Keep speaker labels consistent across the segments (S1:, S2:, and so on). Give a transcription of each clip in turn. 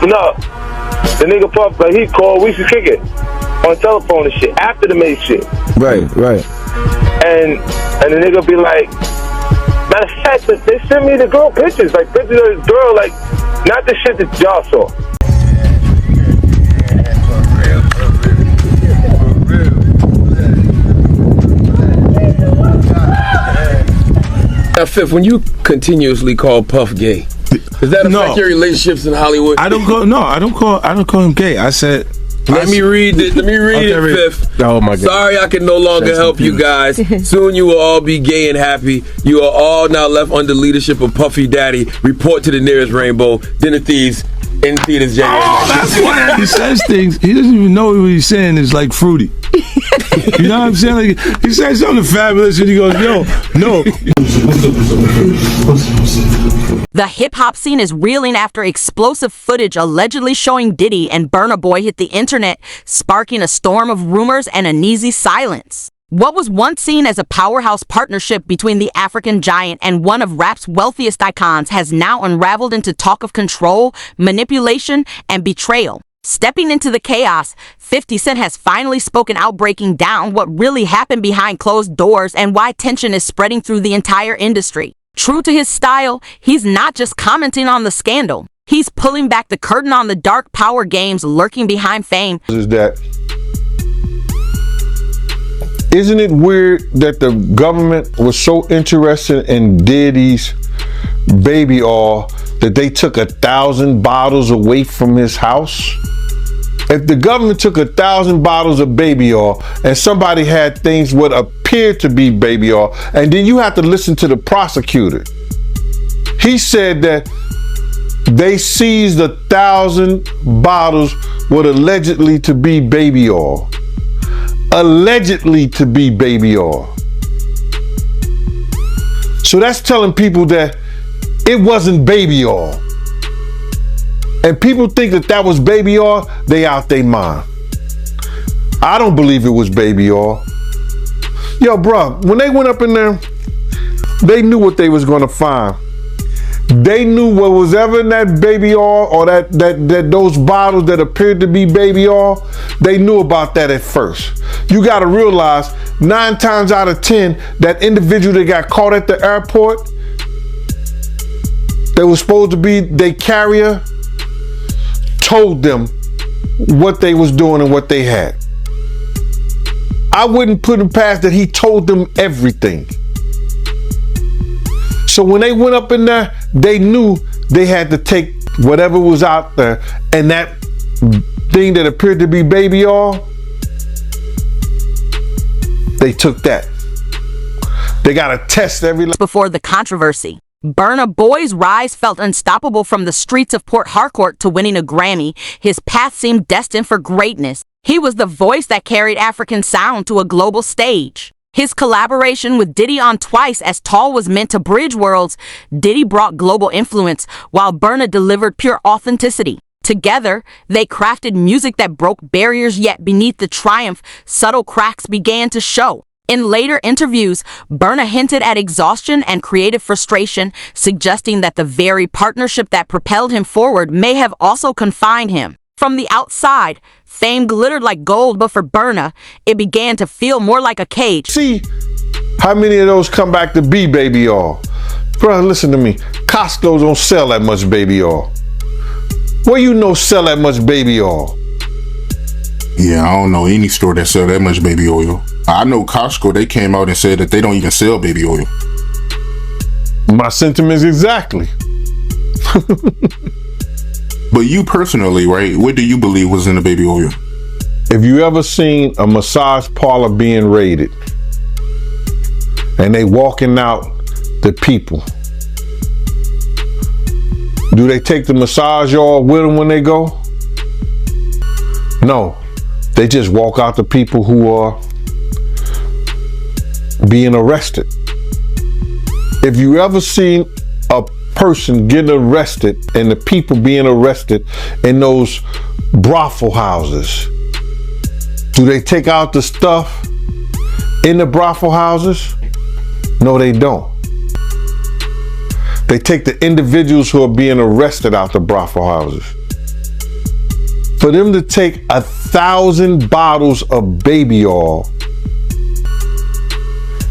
S1: No, the nigga Puff, like, he called, we used to kick it on telephone and shit after the made shit.
S2: Right.
S1: And the nigga be like, matter of fact, they sent me the girl pictures of this girl, like, not the shit that y'all saw.
S3: Now, Fifth, when you continuously call Puff gay, does that affect your relationships in Hollywood?
S2: I don't call him gay. I said.
S3: Let me read it, Fifth.
S2: Oh my God.
S3: Sorry I can no longer help you guys. Soon you will all be gay and happy. You are all now left under leadership of Puffy Daddy. Report to the nearest rainbow. Dinner Thieves in theaters January.
S2: Oh, that's why he says things. He doesn't even know what he's saying is like fruity. You know what I'm saying? Like, he says something fabulous and he goes, yo, no.
S4: The hip-hop scene is reeling after explosive footage allegedly showing Diddy and Burna Boy hit the internet, sparking a storm of rumors and uneasy silence. What was once seen as a powerhouse partnership between the African giant and one of rap's wealthiest icons has now unraveled into talk of control, manipulation, and betrayal. Stepping into the chaos, 50 Cent has finally spoken out, breaking down what really happened behind closed doors and why tension is spreading through the entire industry. True to his style, he's not just commenting on the scandal. He's pulling back the curtain on the dark power games lurking behind fame.
S5: Isn't it weird that the government was so interested in Diddy's baby oil that they took 1,000 bottles away from his house? If the government took 1,000 bottles of baby oil and somebody had things what appeared to be baby oil, and then you have to listen to the prosecutor. He said that they seized 1,000 bottles what allegedly to be baby oil. Allegedly to be baby oil. So that's telling people that it wasn't baby oil. And people think that that was baby oil, they out their mind. I don't believe it was baby oil. Yo, bro, when they went up in there, they knew what they was gonna find. They knew what was ever in that baby oil or that those bottles that appeared to be baby oil, they knew about that at first. You gotta realize 9 times out of 10, that individual that got caught at the airport, that was supposed to be their carrier, told them what they was doing and what they had. I wouldn't put him past that he told them everything. So when they went up in there, they knew they had to take whatever was out there, and that thing that appeared to be baby oil, they took that. They got to test every...
S4: Before the controversy, Burna Boy's rise felt unstoppable. From the streets of Port Harcourt to winning a Grammy, his path seemed destined for greatness. He was the voice that carried African sound to a global stage. His collaboration with Diddy on Twice as Tall was meant to bridge worlds. Diddy brought global influence, while Burna delivered pure authenticity. Together, they crafted music that broke barriers, yet beneath the triumph, subtle cracks began to show. In later interviews, Burna hinted at exhaustion and creative frustration, suggesting that the very partnership that propelled him forward may have also confined him. From the outside, fame glittered like gold, but for Burna, it began to feel more like a cage.
S5: See how many of those come back to be baby oil. Bro, listen to me. Costco don't sell that much baby oil. Where you know sell that much baby oil?
S6: Yeah, I don't know any store that sell that much baby oil. I know Costco, they came out and said that they don't even sell baby oil.
S5: My sentiments exactly.
S6: But you personally, right, what do you believe was in the baby oil?
S5: If you ever seen a massage parlor being raided and they walking out the people, do they take the massage oil with them when they go? No, they just walk out the people who are being arrested. If you ever seen a person getting arrested and the people being arrested in those brothel houses, do they take out the stuff in the brothel houses? No, they don't. They take the individuals who are being arrested out the brothel houses. For them to take 1,000 bottles of baby oil,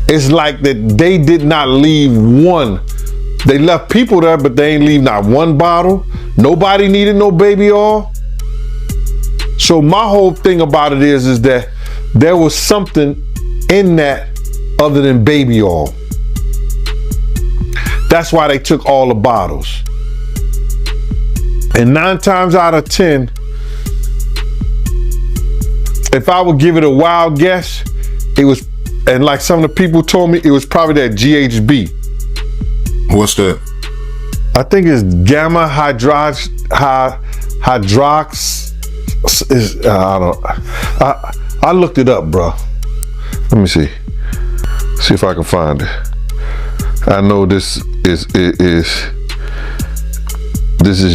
S5: it's like that they did not leave one. They left people there, but they ain't leave not one bottle. Nobody needed no baby oil. So my whole thing about it is that there was something in that other than baby oil. That's why they took all the bottles. And 9 times out of 10, if I would give it a wild guess, it was, and like some of the people told me, it was probably that GHB.
S6: What's that?
S5: I think it's gamma hydrox. I looked it up, bro. Let me see if I can find it. I know this is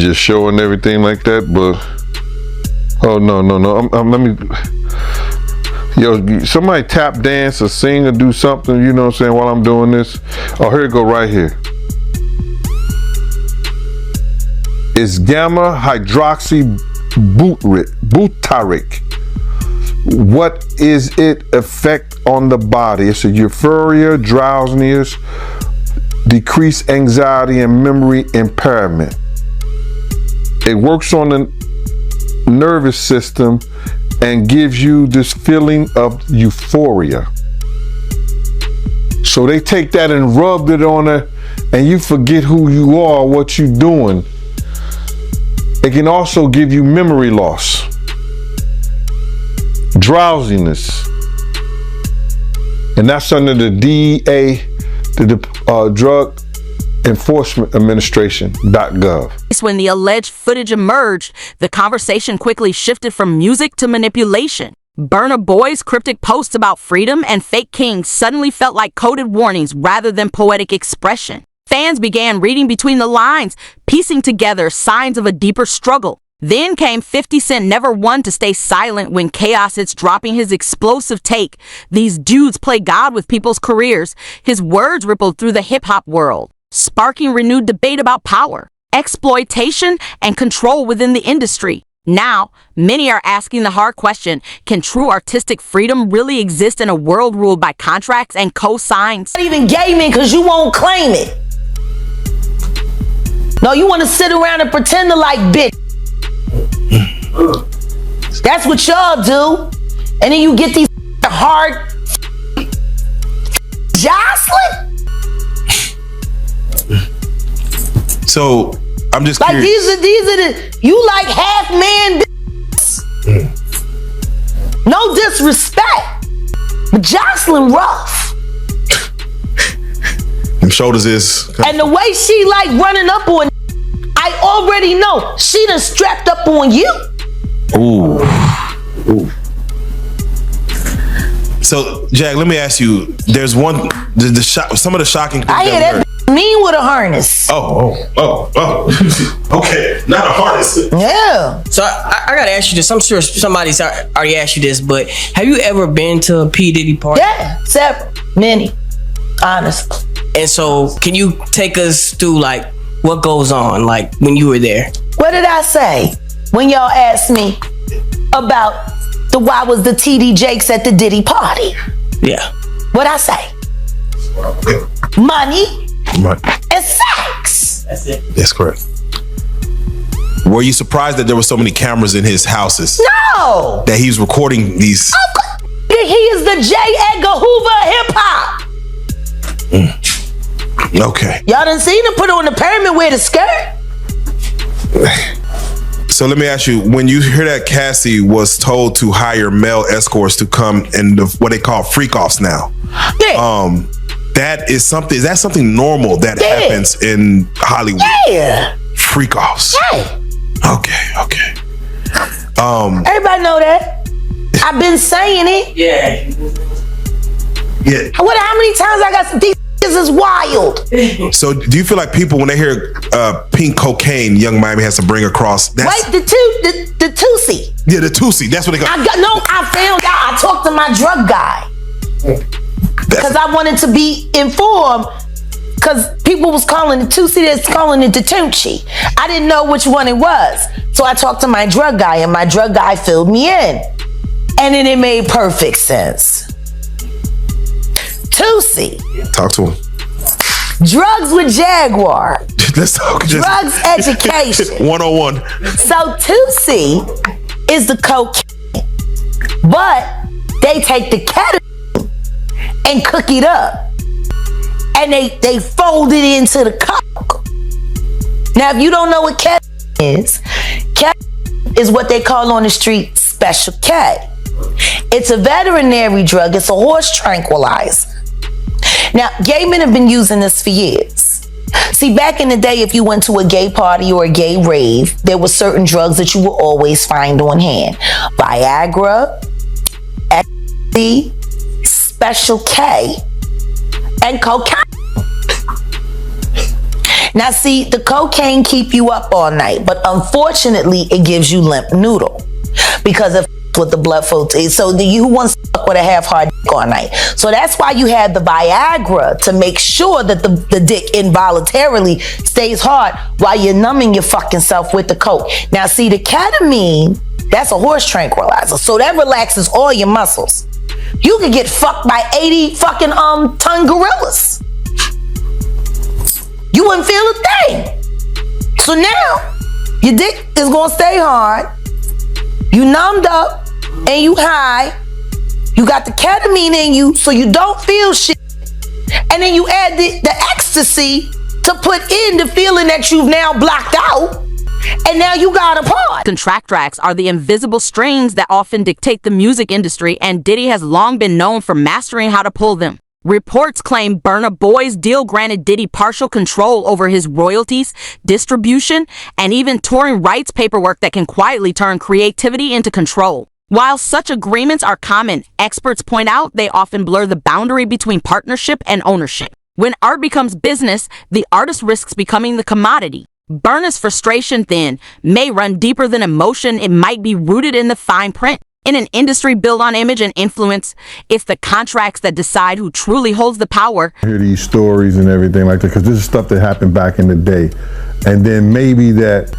S5: just showing everything like that, but oh no. Let me. Yo, somebody tap dance or sing or do something, you know what I'm saying, while I'm doing this. Oh, here it go right here. It's gamma hydroxy butyric. What is it effect on the body? It's a euphoria, drowsiness, decreased anxiety, and memory impairment. It works on the nervous system and gives you this feeling of euphoria. So they take that and rubbed it on her, and you forget who you are, what you're doing. It can also give you memory loss, drowsiness, and that's under the DEA, the Drug Enforcement Administration.gov.
S4: When the alleged footage emerged, the conversation quickly shifted from music to manipulation. Burna Boy's cryptic posts about freedom and fake kings suddenly felt like coded warnings rather than poetic expression. Fans began reading between the lines, piecing together signs of a deeper struggle. Then came 50 Cent, never one to stay silent when chaos hits, dropping his explosive take. These dudes play God with people's careers. His words rippled through the hip-hop world, sparking renewed debate about power, exploitation, and control within the industry. Now, many are asking the hard question, can true artistic freedom really exist in a world ruled by contracts and cosigns?
S7: Not even gay men because you won't claim it. No, you want to sit around and pretend to like bitch. That's what y'all do. And then you get these hard Jocelyn.
S8: So I'm just
S7: like
S8: curious.
S7: these are the, you like half man No disrespect, but Jocelyn rough.
S8: Them shoulders is.
S7: And the way she like running up on, I already know she done strapped up on you.
S8: Ooh. So Jack, let me ask you. There's one. Some of the shocking things
S7: I hear that mean with a harness.
S8: Oh. Okay, not a harness.
S7: Yeah.
S9: So I gotta ask you this. I'm sure somebody's already asked you this, but have you ever been to a P. Diddy party?
S7: Yeah, several, many, honestly.
S9: And so, can you take us through like what goes on, like when you were there?
S7: What did I say when y'all asked me about why was the TD Jakes at the Diddy party?
S9: Yeah.
S7: What'd I say? Money and sex.
S9: That's it.
S8: That's correct. Were you surprised that there were so many cameras in his houses?
S7: No.
S8: That he was recording these?
S7: He is the J. Edgar Hoover of hip hop.
S8: Okay.
S7: Y'all done seen him put on the pyramid with a skirt?
S8: So let me ask you, when you hear that Cassie was told to hire male escorts to come and what they call freak-offs now.
S7: Yeah.
S8: That is something, is that something normal that happens in Hollywood?
S7: Yeah.
S8: Freak-offs.
S7: Yeah.
S8: Okay.
S7: Everybody know that. I've been saying it.
S9: Yeah.
S7: How many times I got these is wild.
S8: So do you feel like people, when they hear pink cocaine, Young Miami has to bring across?
S7: Wait, the Tusi.
S8: Yeah, the Tusi. That's what they call.
S7: I found out. I talked to my drug guy because I wanted to be informed Because people was calling it Tusi, that's calling it the Tunchi. I didn't know which one it was. So I talked to my drug guy, and my drug guy filled me in. And then it made perfect sense. Tusi.
S8: Talk to him.
S7: Drugs with Jaguar.
S8: Let's talk.
S7: Drugs education.
S8: 101.
S7: So Tusi is the cocaine, but they take the ketamine and cook it up. And they fold it into the coke. Now, if you don't know what ketamine is what they call on the street Special K. It's a veterinary drug. It's a horse tranquilizer. Now, gay men have been using this for years. See, back in the day, if you went to a gay party or a gay rave, there were certain drugs that you would always find on hand. Viagra, ecstasy, Special K, and cocaine. Now see, the cocaine keep you up all night, but unfortunately it gives you limp noodle because of what the blood flow is. So you want to fuck with a half-hard dick all night. So that's why you have the Viagra, to make sure that the dick involuntarily stays hard while you're numbing your fucking self with the coke. Now see, the ketamine, that's a horse tranquilizer, so that relaxes all your muscles. You could get fucked by 80 fucking ton gorillas. You wouldn't feel a thing. So now, your dick is gonna stay hard. You numbed up and you high. You got the ketamine in you so you don't feel shit. And then you add the ecstasy to put in the feeling that you've now blocked out. And now you got a part.
S4: Contract tracks are the invisible strings that often dictate the music industry, and Diddy has long been known for mastering how to pull them. Reports claim Burna Boy's deal granted Diddy partial control over his royalties, distribution, and even touring rights paperwork that can quietly turn creativity into control. While such agreements are common, experts point out they often blur the boundary between partnership and ownership. When art becomes business, the artist risks becoming the commodity. Burna's frustration, then, may run deeper than emotion. It might be rooted in the fine print. In an industry built on image and influence, it's the contracts that decide who truly holds the power.
S5: I hear these stories and everything like that, because this is stuff that happened back in the day. And then maybe that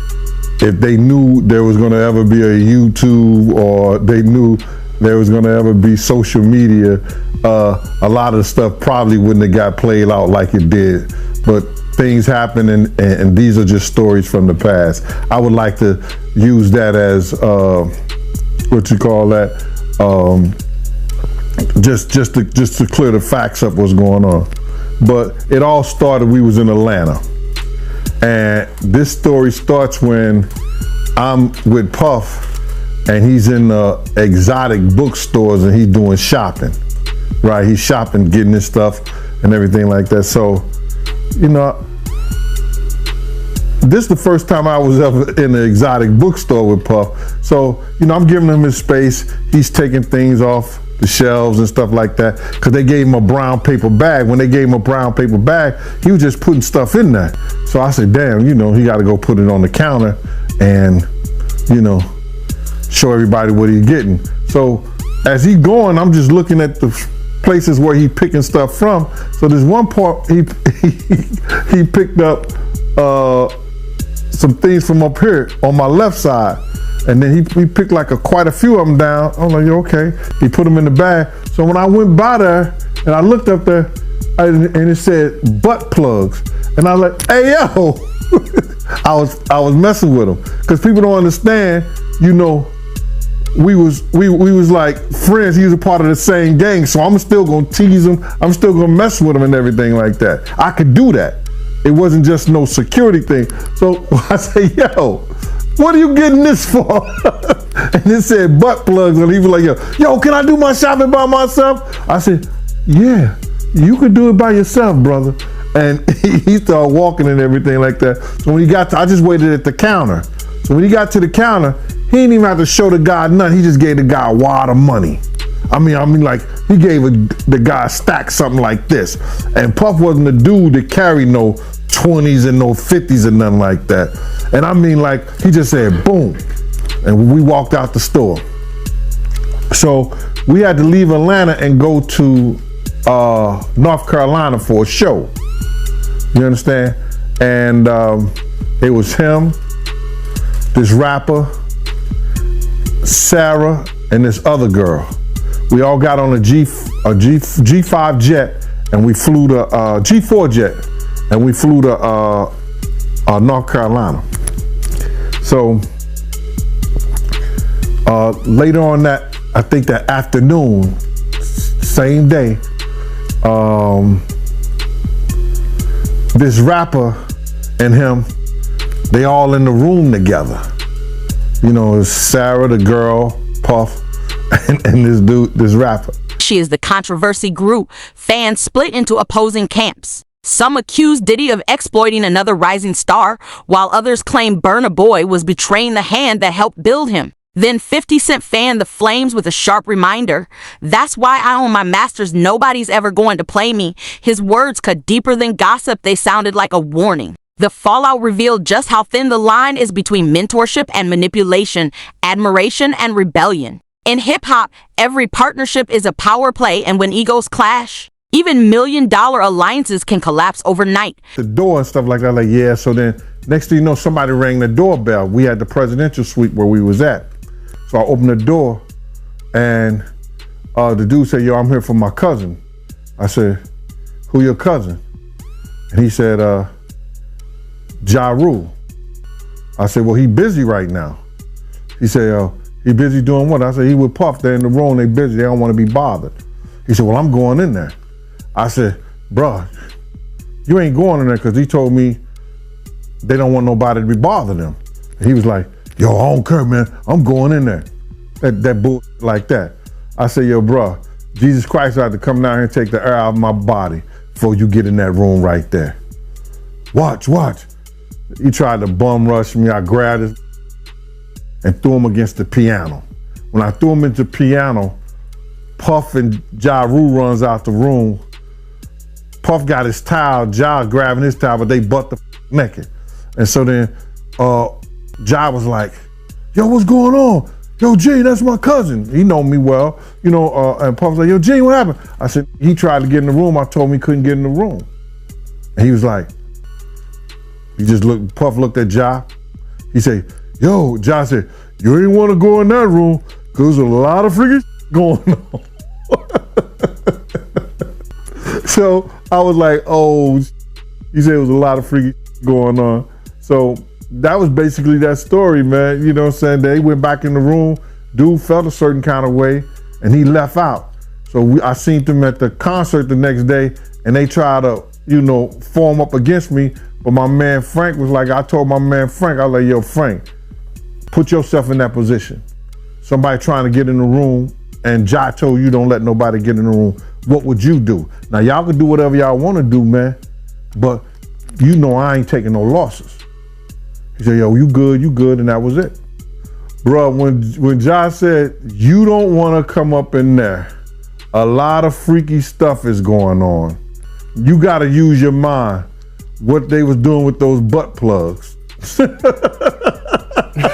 S5: if they knew there was going to ever be a YouTube, or they knew there was going to ever be social media, a lot of the stuff probably wouldn't have got played out like it did. But things happen, and these are just stories from the past. I would like to use that as what you call that, just to clear the facts up what's going on. But it all started, we was in Atlanta, and this story starts when I'm with Puff, and he's in exotic bookstores, and he's doing shopping, right? He's shopping, getting his stuff and everything like that. So, you know, this is the first time I was ever in an exotic bookstore with Puff. So, you know, I'm giving him his space. He's taking things off the shelves and stuff like that, because they gave him a brown paper bag. When they gave him a brown paper bag, he was just putting stuff in there. So I said, damn, you know, he got to go put it on the counter and, you know, show everybody what he's getting. So as he going, I'm just looking at the places where he picking stuff from. So there's one part he picked up some things from up here on my left side, and then he picked like quite a few of them down. I'm like, okay. He put them in the bag. So when I went by there and I looked up there, and it said butt plugs, and I was like, hey yo, I was messing with him, because people don't understand. You know, we was like friends. He was a part of the same gang, so I'm still gonna tease him. I'm still gonna mess with him and everything like that. I could do that. It wasn't just no security thing. So I say, yo, what are you getting this for? And it said butt plugs, and he was like, yo, can I do my shopping by myself? I said, yeah, you could do it by yourself, brother. And he started walking and everything like that. So when he got I just waited at the counter. So when he got to the counter, he didn't even have to show the guy nothing. He just gave the guy a wad of money. I mean, like, he gave the guy a stack, something like this. And Puff wasn't the dude that carried no 20s and no 50s and nothing like that. And I mean, like, he just said, boom. And we walked out the store. So we had to leave Atlanta and go to North Carolina for a show. You understand? And it was him, this rapper, Sarah, and this other girl. We all got on a G5 jet, and we flew to G4 jet, and we flew to North Carolina. So later on that, I think that afternoon, same day, this rapper and him, they all in the room together. You know, it's Sarah, the girl, Puff, and this dude, this rapper.
S4: She is the controversy grew. Fans split into opposing camps. Some accuse Diddy of exploiting another rising star, while others claim Burna Boy was betraying the hand that helped build him. Then 50 Cent fanned the flames with a sharp reminder. That's why I own my masters. Nobody's ever going to play me. His words cut deeper than gossip. They sounded like a warning. The fallout revealed just how thin the line is between mentorship and manipulation, admiration and rebellion. In hip-hop, every partnership is a power play, and when egos clash, even $1 million alliances can collapse overnight.
S5: The door and stuff like that, like, yeah, so then next thing you know, somebody rang the doorbell. We had the presidential suite where we was at. So I opened the door, and the dude said, yo, I'm here for my cousin. I said, who your cousin? And he said, Ja Rule. I said, well, he busy right now. He said, he busy doing what? I said, he with Puff. They're in the room, they busy, they don't want to be bothered. He said, well, I'm going in there. I said, bruh, you ain't going in there, because he told me they don't want nobody to be bothering them. And he was like, yo, I don't care, man. I'm going in there. That bull like that. I said, yo, bruh, Jesus Christ had to come down here and take the air out of my body before you get in that room right there. Watch. He tried to bum rush me. I grabbed his and threw him against the piano. When I threw him into the piano, Puff and Ja Rule runs out the room. Puff got his towel, Ja grabbing his towel, but they butt the naked. And so then Ja was like, yo, what's going on? Yo, Gene, that's my cousin. He know me well, you know, and Puff was like, yo, Gene, what happened? I said, he tried to get in the room. I told him he couldn't get in the room. And he was like, Puff looked at Ja. He said, yo, Ja said, you ain't want to go in that room because there's a lot of freaking going on. So I was like, oh, he said it was a lot of freaking going on. So that was basically that story, man. You know what I'm saying? They went back in the room. Dude felt a certain kind of way, and he left out. So I seen them at the concert the next day, and they tried to, you know, form up against me. But my man Frank was like, I told my man Frank, I was like, yo, Frank, put yourself in that position. Somebody trying to get in the room, and Ja told you don't let nobody get in the room. What would you do? Now, y'all can do whatever y'all want to do, man, but you know I ain't taking no losses. He said, yo, you good, and that was it. Bro, when Ja said, you don't want to come up in there, a lot of freaky stuff is going on. You got to use your mind. What they was doing with those butt plugs.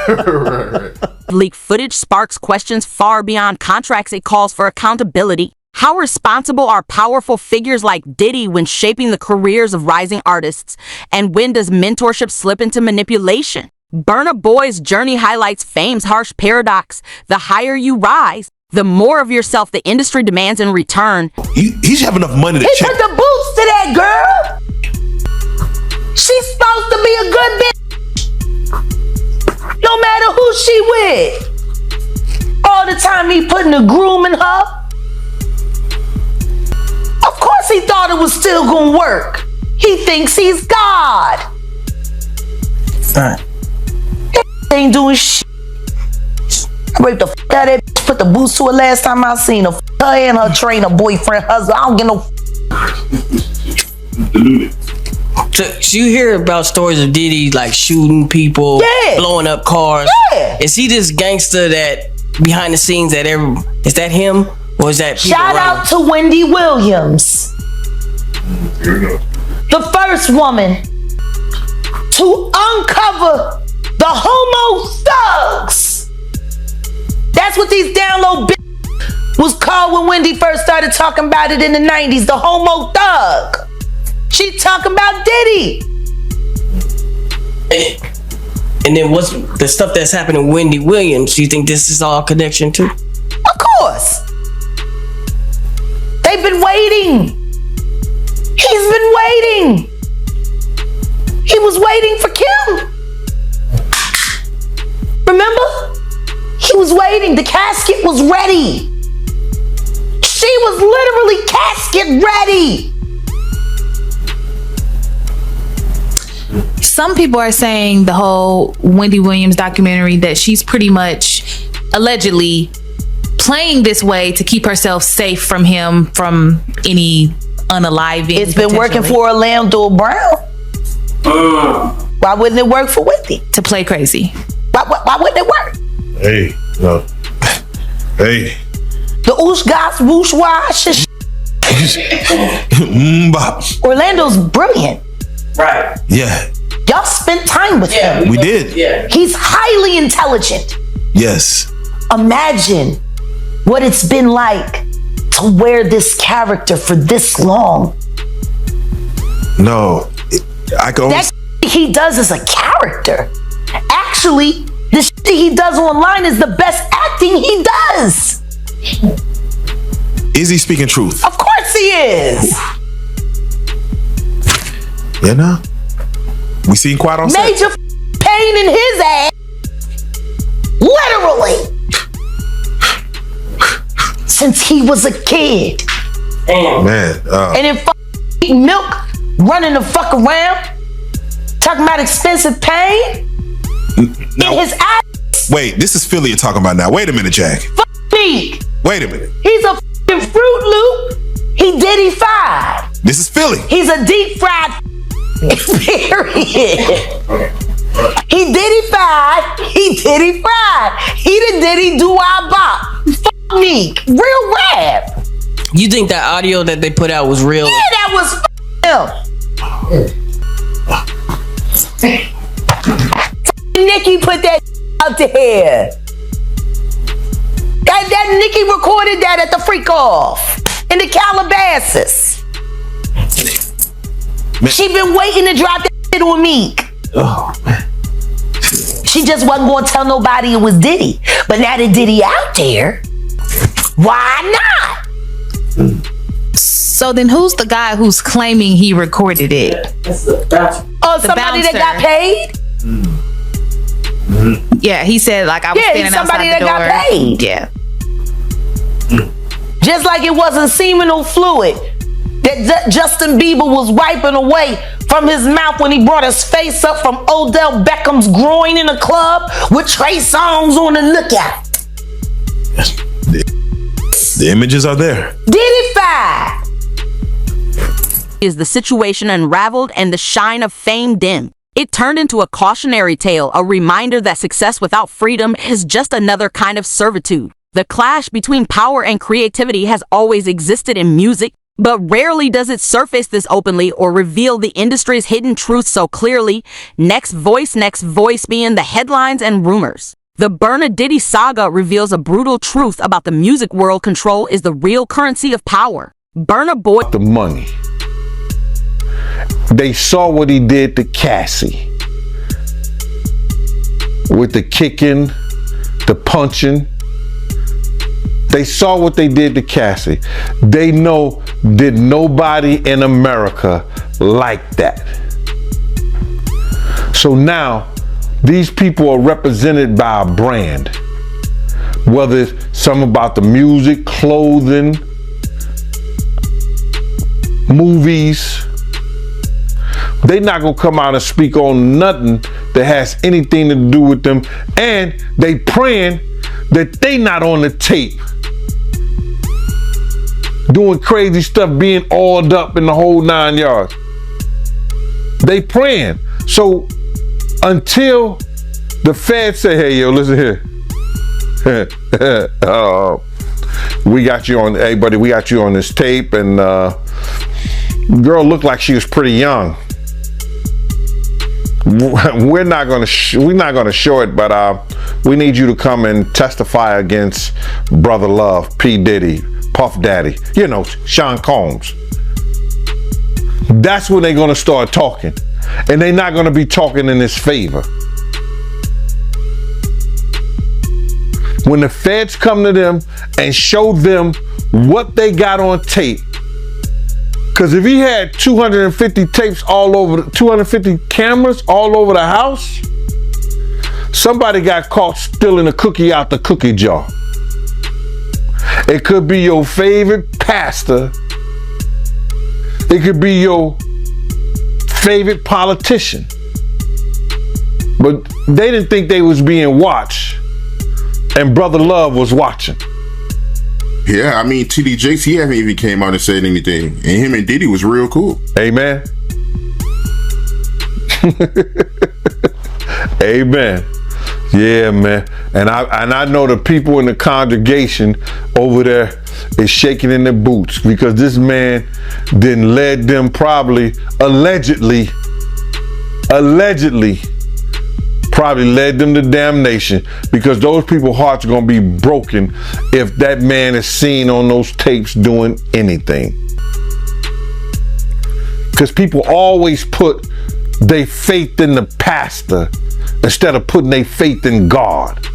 S6: Right.
S4: Leaked footage sparks questions far beyond contracts. It calls for accountability. How responsible are powerful figures like Diddy when shaping the careers of rising artists? And when does mentorship slip into manipulation? Burna Boy's journey highlights fame's harsh paradox. The higher you rise, the more of yourself the industry demands in return.
S8: He should have enough money to
S7: He
S8: check.
S7: put the boots to that girl. She's supposed to be a good bitch. No matter who she with. All the time he putting a groom in her. Of course he thought it was still gonna work. He thinks he's God. He ain't doing shit. I raped the f*** out of that bitch, put the boots to her last time I seen her. Her and her trainer, boyfriend, husband. I don't get no
S9: So you hear about stories of Diddy like shooting people, blowing up cars.
S7: Yeah.
S9: Is he this gangster that behind the scenes that is that him or is that people
S7: Shout
S9: around?
S7: out to Wendy Williams, the first woman to uncover the homo thugs. That's what these down low was called when Wendy first started talking about it in the 90s, the homo thug. She talking about Diddy.
S9: And then what's the stuff that's happening with Wendy Williams? Do you think this is all connection too?
S7: Of course. They've been waiting. He's been waiting. He was waiting for Kim. Remember? He was waiting. The casket was ready. She was literally casket ready.
S10: Some people are saying the whole Wendy Williams documentary that she's pretty much allegedly playing this way to keep herself safe from him, from any unaliving.
S7: It's been working for Orlando Brown. Why wouldn't it work for Wendy?
S10: To play crazy.
S7: Why wouldn't it work?
S8: Hey, no. Hey.
S7: The oosh gosh whoosh wash. Orlando's brilliant.
S9: Right.
S8: Yeah.
S7: Y'all spent time with him.
S8: We did.
S9: Yeah.
S7: He's highly intelligent.
S8: Yes.
S7: Imagine what it's been like to wear this character for this long.
S8: No. I can only...
S7: That he does is a character. Actually, the shit he does online is the best acting he does.
S8: Is he speaking truth?
S7: Of course he is.
S8: You know? We seen Quad on set.
S7: Major pain in his ass. Literally. Since he was a kid.
S8: Man.
S7: And then eating milk, running the fuck around, talking about expensive pain in his ass.
S8: Wait, this is Philly you're talking about now. Wait a minute, Jack.
S7: Fuck me.
S8: Wait a minute.
S7: He's a fucking Fruit Loop. He Diddy fried.
S8: This is Philly.
S7: He's a deep fried period. He Diddy fried. He Diddy fried. He the Diddy do our bop. Fuck me. Real rap.
S9: You think that audio that they put out was real?
S7: Yeah, that was him. Nicki put that out there. That Nicki recorded that at the freak off in the Calabasas. Man. She been waiting to drop that shit on Meek.
S8: Oh man.
S7: She just wasn't gonna tell nobody it was Diddy. But now that Diddy out there, why not?
S10: So then who's the guy who's claiming he recorded it?
S7: Oh, somebody that got paid?
S10: Yeah, he said like I was standing
S7: somebody
S10: outside the door.
S7: Got paid.
S10: Yeah.
S7: Just like it wasn't seminal fluid that Justin Bieber was wiping away from his mouth when he brought his face up from Odell Beckham's groin in a club with Trey Songz on the lookout.
S8: The images are there.
S7: Diddy-fied.
S4: Is the situation unraveled and the shine of fame dimmed? It turned into a cautionary tale, a reminder that success without freedom is just another kind of servitude. The clash between power and creativity has always existed in music, but rarely does it surface this openly or reveal the industry's hidden truth so clearly. Next voice being the headlines and rumors. The Burna Diddy saga reveals a brutal truth about the music world. Control is the real currency of power. Burna Boy...
S5: The money. They saw what he did to Cassie. With the kicking, the punching. They saw what they did to Cassie. They know did nobody in America like that. So now, these people are represented by a brand. Whether it's something about the music, clothing, movies. They're not gonna come out and speak on nothing that has anything to do with them. And they praying that they not on the tape. Doing crazy stuff, being oiled up in the whole 9 yards. They praying. So until the feds say, hey, yo, listen here. We got you on, hey, buddy, we got you on this tape. And girl looked like she was pretty young. We're not gonna show it, but we need you to come and testify against Brother Love, P. Diddy, Puff Daddy, you know, Sean Combs. that's when they're going to start talking. And they're not going to be talking in his favor. When the feds come to them and show them what they got on tape, because if he had 250 tapes all over, 250 cameras all over the house, somebody got caught stealing a cookie out the cookie jar. It could be your favorite pastor. It could be your favorite politician. But they didn't think they was being watched. And Brother Love was watching.
S6: Yeah, I mean, TD Jakes, he haven't even came out and said anything. And him and Diddy was real cool.
S5: Amen. Amen. Yeah, man. And I know the people in the congregation over there is shaking in their boots because this man then led them probably, allegedly led them to damnation, because those people's hearts are going to be broken if that man is seen on those tapes doing anything. Because people always put their faith in the pastor instead of putting their faith in God.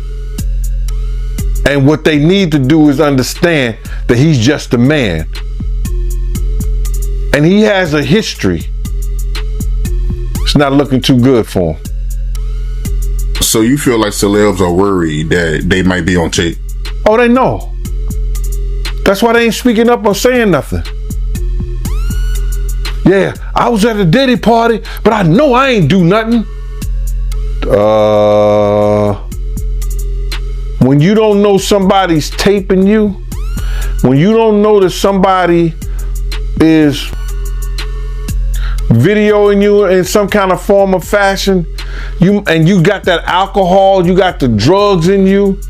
S5: And what they need to do is understand that he's just a man. And he has a history. It's not looking too good for him.
S6: So you feel like celebs are worried that they might be on tape?
S5: Oh, they know. That's why they ain't speaking up or saying nothing. Yeah, I was at a Diddy party, but I know I ain't do nothing. When you don't know somebody's taping you, when you don't know that somebody is videoing you in some kind of form or fashion, you got that alcohol, you got the drugs in you,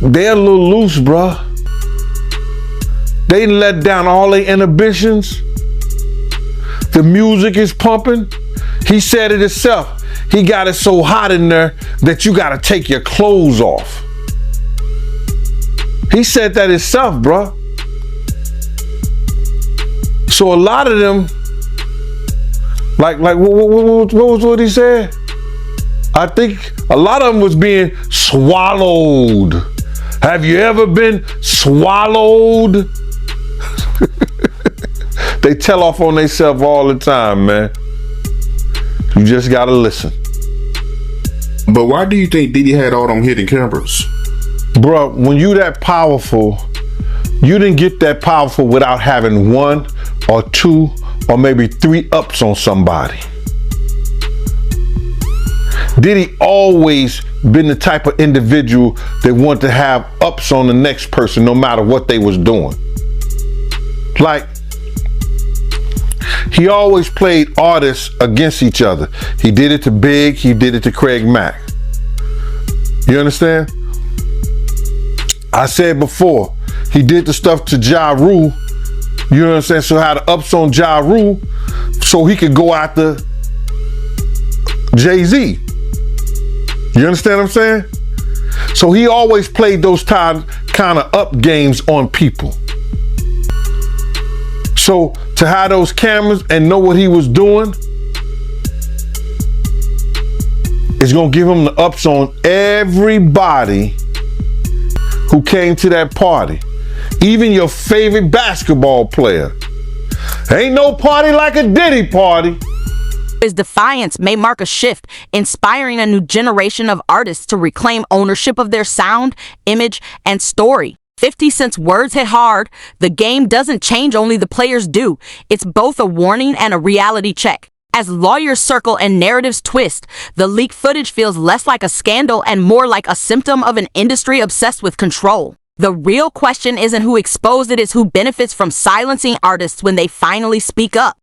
S5: they're a little loose, bruh. They let down all their inhibitions. The music is pumping. He said it himself. He got it so hot in there that you got to take your clothes off. He said that himself, bruh. So a lot of them, like what he said? I think a lot of them was being swallowed. Have you ever been swallowed? They tell off on themselves all the time, man. You just gotta listen.
S6: But why do you think Diddy had all them hidden cameras?
S5: Bro, when you that powerful, you didn't get that powerful without having 1 or 2 or maybe 3 ups on somebody. Diddy always been the type of individual that want to have ups on the next person no matter what they was doing. Like, he always played artists against each other. He did it to Big, he did it to Craig Mack. You understand? I said before, he did the stuff to Ja Rule. You know what I'm saying? So how the ups on Ja Rule so he could go after Jay-Z. You understand what I'm saying? So he always played those kind of up games on people. So to have those cameras and know what he was doing is going to give him the ups on everybody who came to that party. Even your favorite basketball player. Ain't no party like a Diddy party.
S4: His defiance may mark a shift, inspiring a new generation of artists to reclaim ownership of their sound, image, and story. 50 Cent's words hit hard. The game doesn't change, only the players do. It's both a warning and a reality check. As lawyers circle and narratives twist, the leaked footage feels less like a scandal and more like a symptom of an industry obsessed with control. The real question isn't who exposed it, it's who benefits from silencing artists when they finally speak up.